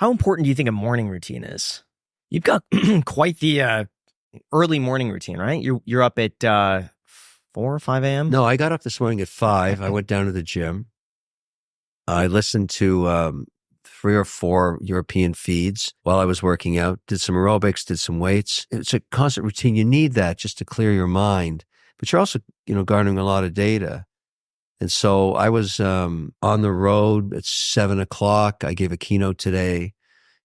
How important do you think a morning routine is? You've got quite the early morning routine, right? You're up at 4 or 5 a.m.? No, I got up this morning at 5. I went down to the gym. I listened to 3 or 4 European feeds while I was working out, did some aerobics, did some weights. It's a constant routine. You need that just to clear your mind. But you're also, garnering a lot of data. And so I was on the road at 7 o'clock. I gave a keynote today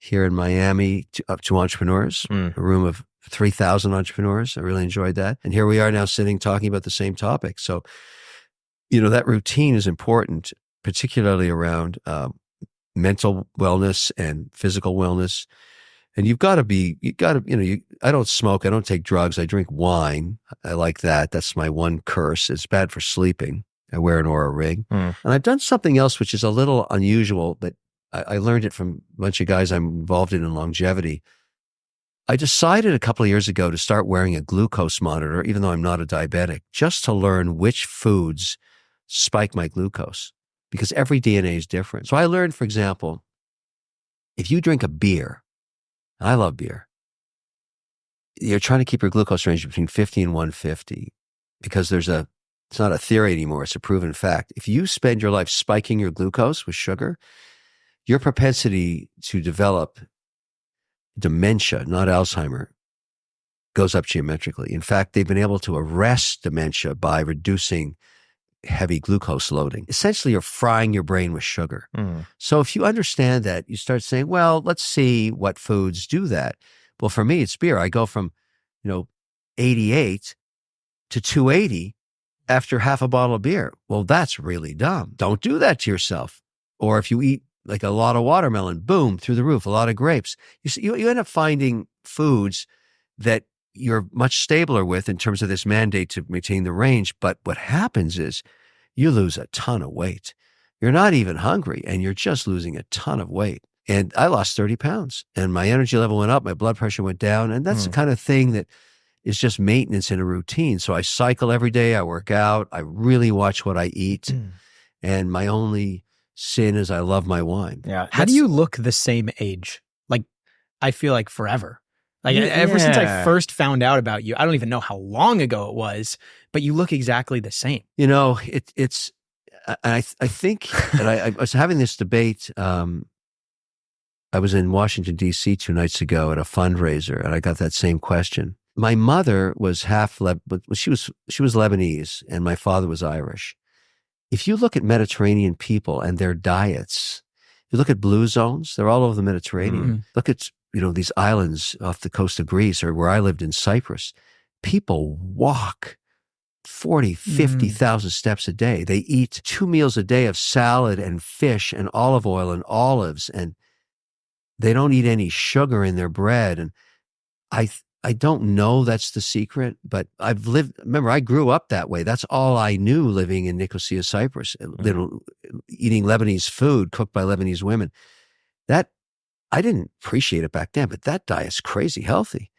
here in Miami to entrepreneurs, a room of 3,000 entrepreneurs. I really enjoyed that. And here we are now sitting talking about the same topic. So, that routine is important, particularly around mental wellness and physical wellness. And I don't smoke. I don't take drugs. I drink wine. I like that. That's my one curse. It's bad for sleeping. I wear an Oura ring. And I've done something else, which is a little unusual, but I learned it from a bunch of guys I'm involved in longevity. I decided a couple of years ago to start wearing a glucose monitor, even though I'm not a diabetic, just to learn which foods spike my glucose, because every DNA is different. So I learned, for example, if you drink a beer, and I love beer, you're trying to keep your glucose range between 50 and 150, because it's not a theory anymore, it's a proven fact. If you spend your life spiking your glucose with sugar, your propensity to develop dementia, not Alzheimer, goes up geometrically. In fact, they've been able to arrest dementia by reducing heavy glucose loading. Essentially, you're frying your brain with sugar. So if you understand that, you start saying, well, let's see what foods do that. Well, for me, it's beer. I go from, 88 to 280 after half a bottle of beer. Well, that's really dumb. Don't do that to yourself. Or if you eat like a lot of watermelon, boom, through the roof, a lot of grapes. You end up finding foods that you're much stabler with in terms of this mandate to maintain the range. But what happens is you lose a ton of weight. You're not even hungry and you're just losing a ton of weight. And I lost 30 pounds and my energy level went up, my blood pressure went down. And that's the kind of thing that is just maintenance in a routine. So I cycle every day, I work out, I really watch what I eat. And my only sin is I love my wine. Yeah. How do you look the same age? Like, I feel like forever. Like ever since I first found out about you, I don't even know how long ago it was, but you look exactly the same. It's, I think, and I was having this debate. I was in Washington, D.C. 2 nights ago at a fundraiser, and I got that same question. My mother was she was Lebanese, and my father was Irish. If you look at Mediterranean people and their diets, you look at blue zones, they're all over the Mediterranean. Look at, these islands off the coast of Greece or where I lived in Cyprus. People walk 40, 50,000 steps a day. They eat 2 meals a day of salad and fish and olive oil and olives, and they don't eat any sugar in their bread. And I don't know that's the secret, but remember, I grew up that way. That's all I knew living in Nicosia, Cyprus, eating Lebanese food cooked by Lebanese women. That, I didn't appreciate it back then, but that diet's crazy healthy.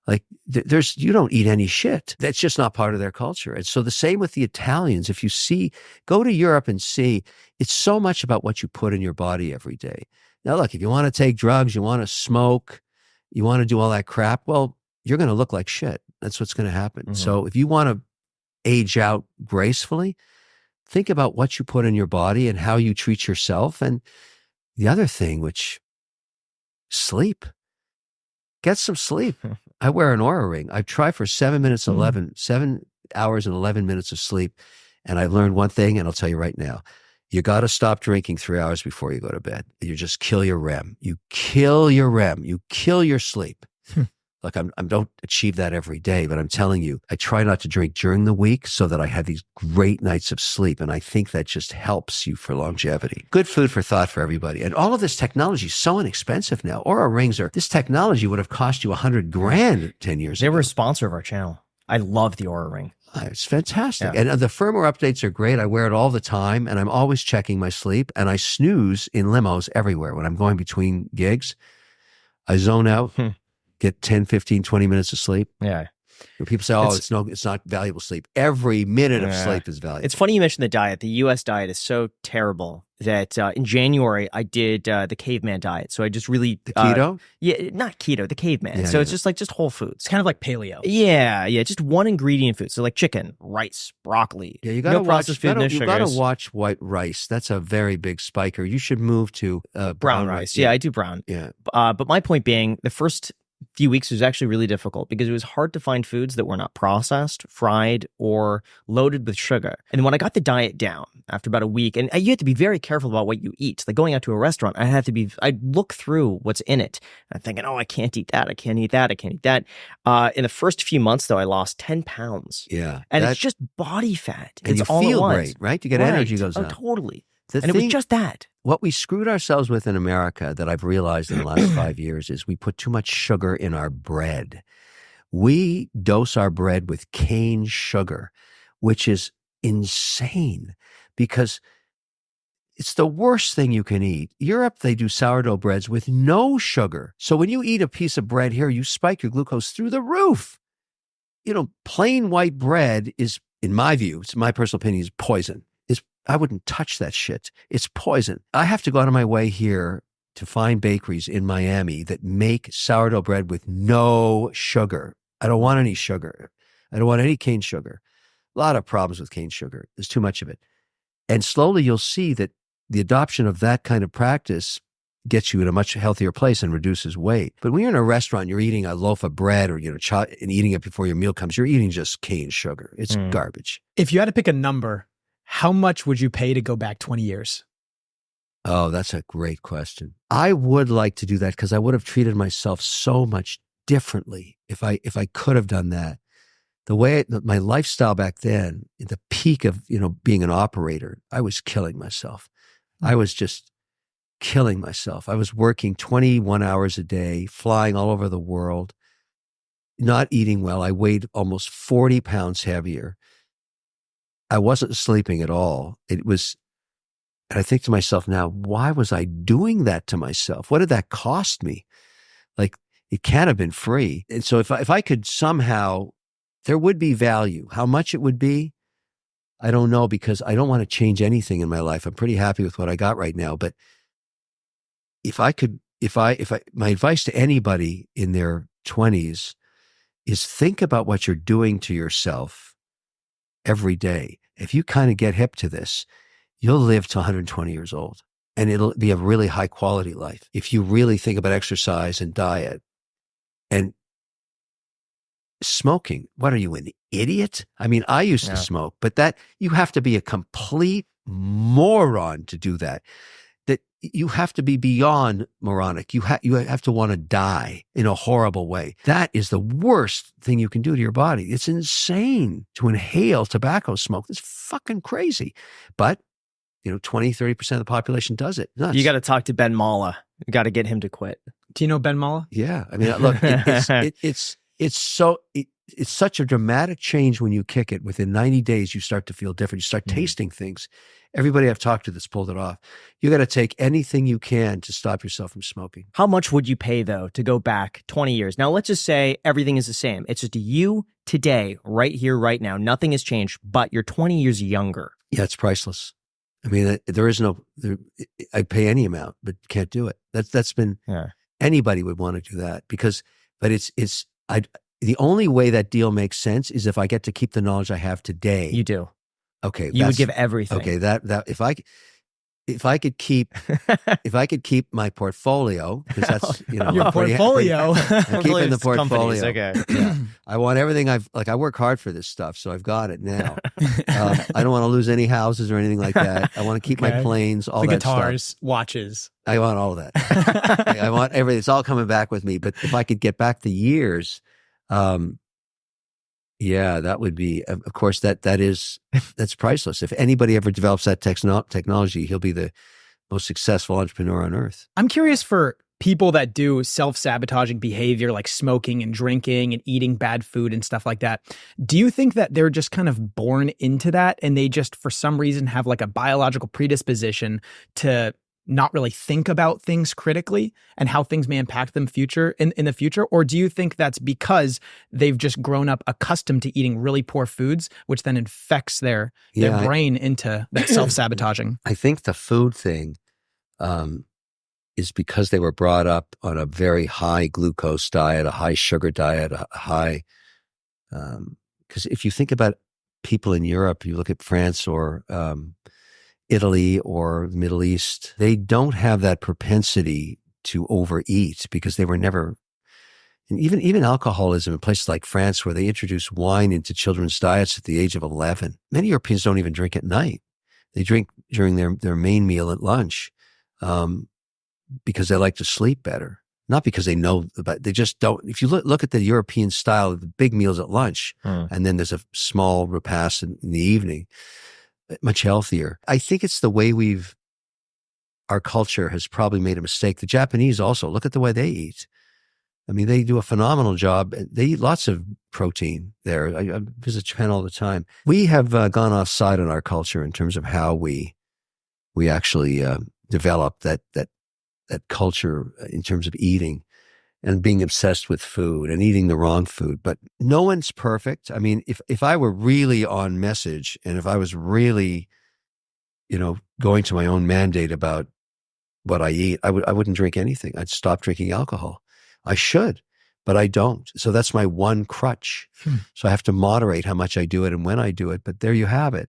Like you don't eat any shit. That's just not part of their culture. And so the same with the Italians. If you go to Europe and see, it's so much about what you put in your body every day. Now, look, if you want to take drugs, you want to smoke, you want to do all that crap, well, you're going to look like shit. That's what's going to happen. So if you want to age out gracefully, think about what you put in your body and how you treat yourself. And the other thing, sleep. Get some sleep. I wear an Oura ring. I try for 7 hours and 11 minutes of sleep. And I've learned one thing, and I'll tell you right now. You got to stop drinking 3 hours before you go to bed. You just kill your REM. You kill your REM. You kill your sleep. Look, I don't achieve that every day, but I'm telling you, I try not to drink during the week so that I have these great nights of sleep. And I think that just helps you for longevity. Good food for thought for everybody. And all of this technology is so inexpensive now. Oura rings this technology would have cost you $100,000 10 years ago. They were a sponsor of our channel. I love the Oura ring. It's fantastic. Yeah. And the firmware updates are great. I wear it all the time and I'm always checking my sleep, and I snooze in limos everywhere. When I'm going between gigs, I zone out, get 10, 15, 20 minutes of sleep. Yeah. When people say, "Oh, it's not valuable sleep." Every minute of sleep is valuable. It's funny you mentioned the diet. The U.S. diet is so terrible that in January I did the caveman diet. So I just really The keto? Yeah, not keto, the caveman. Yeah, so yeah. it's just whole foods. It's kind of like paleo. Yeah, just one ingredient food. So like chicken, rice, broccoli. Yeah, you got to no processed food, no You got to sugars. watch white rice. That's a very big spiker. You should move to Brown rice. Yeah, I do brown. Yeah. But my point being, the first few weeks was actually really difficult because it was hard to find foods that were not processed, fried, or loaded with sugar. And when I got the diet down after about a week, and you have to be very careful about what you eat. Like going out to a restaurant, I'd look through what's in it. And I'm thinking, oh, I can't eat that. I can't eat that. I can't eat that. In the first few months, though, I lost 10 pounds. Yeah. And it's just body fat. And it's you all feel at once. great, right? You get energy goes Oh, up. totally. The And it was just that. What we screwed ourselves with in America that I've realized in the last 5 years is we put too much sugar in our bread. We dose our bread with cane sugar, which is insane because it's the worst thing you can eat. Europe, they do sourdough breads with no sugar. So when you eat a piece of bread here, you spike your glucose through the roof. Plain white bread is, in my view, it's my personal opinion, is poison. I wouldn't touch that shit. It's poison. I have to go out of my way here to find bakeries in Miami that make sourdough bread with no sugar. I don't want any sugar. I don't want any cane sugar. A lot of problems with cane sugar. There's too much of it. And slowly you'll see that the adoption of that kind of practice gets you in a much healthier place and reduces weight. But when you're in a restaurant, you're eating a loaf of bread or, and eating it before your meal comes, you're eating just cane sugar. It's garbage. If you had to pick a number, how much would you pay to go back 20 years? Oh, that's a great question. I would like to do that because I would have treated myself so much differently if I could have done that. The way my lifestyle back then, at the peak of being an operator, I was killing myself. I was just killing myself. I was working 21 hours a day, flying all over the world, not eating well. I weighed almost 40 pounds heavier. I wasn't sleeping at all. And I think to myself now, why was I doing that to myself? What did that cost me? Like, it can't have been free. And so if I could somehow, there would be value. How much it would be, I don't know, because I don't want to change anything in my life. I'm pretty happy with what I got right now. But my advice to anybody in their 20s is think about what you're doing to yourself every day. If you kind of get hip to this, you'll live to 120 years old and it'll be a really high quality life. If you really think about exercise and diet and smoking, what are you, an idiot? I mean, I used to smoke, but that you have to be a complete moron to do that. That you have to be beyond moronic. You have to want to die in a horrible way. That is the worst thing you can do to your body. It's insane to inhale tobacco smoke. It's fucking crazy. But, 20-30% of the population does it. Nuts. You got to talk to Ben Mala. You got to get him to quit. Do you know Ben Mala? Yeah. I mean, look, it's such a dramatic change when you kick it. Within 90 days, you start to feel different. You start tasting things. Everybody I've talked to that's pulled it off. You got to take anything you can to stop yourself from smoking. How much would you pay, though, to go back 20 years? Now, let's just say everything is the same. It's just you today, right here, right now. Nothing has changed, but you're 20 years younger. Yeah, it's priceless. I mean, I'd pay any amount, but can't do it. That's been, anybody would want to do that the only way that deal makes sense is if I get to keep the knowledge I have today. You do. Okay. You would give everything. Okay. That if I could keep my portfolio, because that's, your portfolio. I'm keeping the portfolio. Okay. Yeah. I want everything I work hard for this stuff, so I've got it now. I don't want to lose any houses or anything like that. I want to keep my planes, all the that guitars, stuff. watches. I want all of that. I want everything. It's all coming back with me. But if I could get back the years, that would be, of course, that's priceless. If anybody ever develops that technology, he'll be the most successful entrepreneur on earth. I'm curious for people that do self-sabotaging behavior like smoking and drinking and eating bad food and stuff like that. Do you think that they're just kind of born into that and they just, for some reason, have like a biological predisposition to not really think about things critically and how things may impact them in the future? Or do you think that's because they've just grown up accustomed to eating really poor foods, which then infects their brain into that self-sabotaging? I think the food thing is because they were brought up on a very high glucose diet, a high sugar diet, a high, because if you think about people in Europe, you look at France or Italy or the Middle East, they don't have that propensity to overeat because they were never, and even alcoholism in places like France where they introduce wine into children's diets at the age of 11. Many Europeans don't even drink at night. They drink during their main meal at lunch because they like to sleep better. Not because they know, but they just don't. If you look at the European style of the big meals at lunch, and then there's a small repast in the evening, much healthier. I think it's the way our culture has probably made a mistake. The Japanese also, look at the way they eat. I mean, they do a phenomenal job. They eat lots of protein there. I visit Japan all the time. We have gone offside in our culture in terms of how we actually develop that culture in terms of eating and being obsessed with food and eating the wrong food. But no one's perfect. I mean, if I were really on message and if I was really, going to my own mandate about what I eat, I wouldn't drink anything. I'd stop drinking alcohol. I should, but I don't. So that's my one crutch. So I have to moderate how much I do it and when I do it. But there you have it.